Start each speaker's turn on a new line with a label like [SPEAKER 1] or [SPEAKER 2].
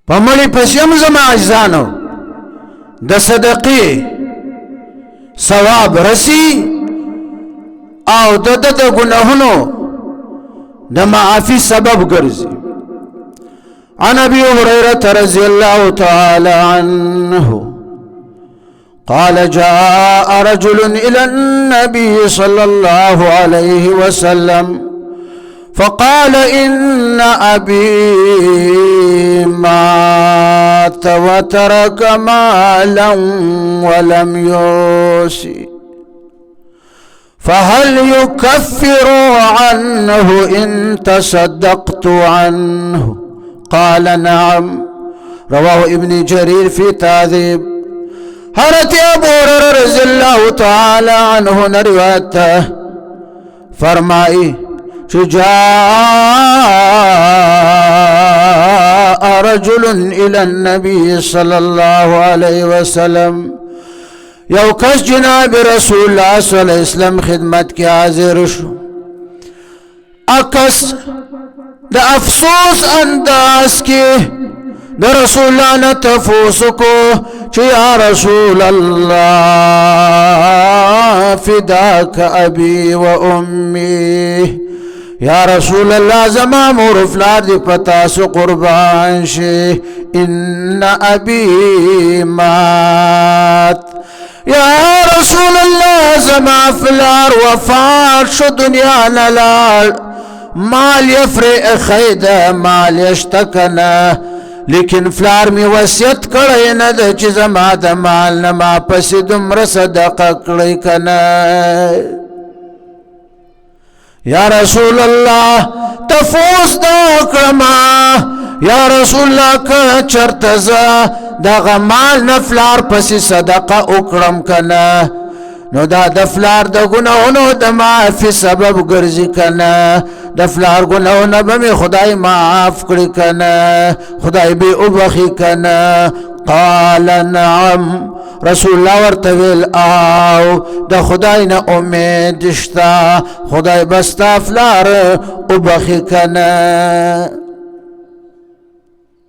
[SPEAKER 1] په مړي پسې هم زما عزیزانو د صدقې ثواب رسی او د ګناهونو د معافي سبب ګرځي. عن ابي هريره رضي الله تعالى عنه قال جاء رجل الى النبي صلى الله عليه وسلم فقال ان ابي مات وترك مالا ولم يوصي فهل يكفر عنه ان تصدقت عنه؟ قال نعم. رواه ابن جرير في تعذيب. حضرت ابو هريرہ رضی اللہ تعالی عنہ نے روایت فرمائی جاء رجل الى النبي صلى الله عليه وسلم یو کس جناب رسول اللہ صلی اللہ علیہ وسلم خدمت کی حاضر شو. اکس دا افسوس انداز کی دا رسول اللہ نے تفوس کو چی یا رسول اللہ فداک ابی و امی، یا رسول اللہ زما مور فلار دی پتاس قربان شی، ان ابی مات. یا رسول اللہ زما فلار وفات شو دنیا نلال، مال یفرع خید مال یشتکنا، لیکن فلار می وصیت کړی نه ده چې زما د مال نه ما پسې دومره صدقه کړی کنه. یا رسول الله تفوس دا کړما، یا رسول الله که چرته زه دغه مال نه فلار پسې صدقه وکړم کنه نو دا د فلار د ګناهونو د معافي سبب ګرځي کنه، د فلار ګناهونه به مې خدای معاف کړي کنه، خدای به وبخي کنه. قال نعم. رسول الله ورته ویل او د خدای نه امید شته، خدای به ستا فلار وبخي کنه.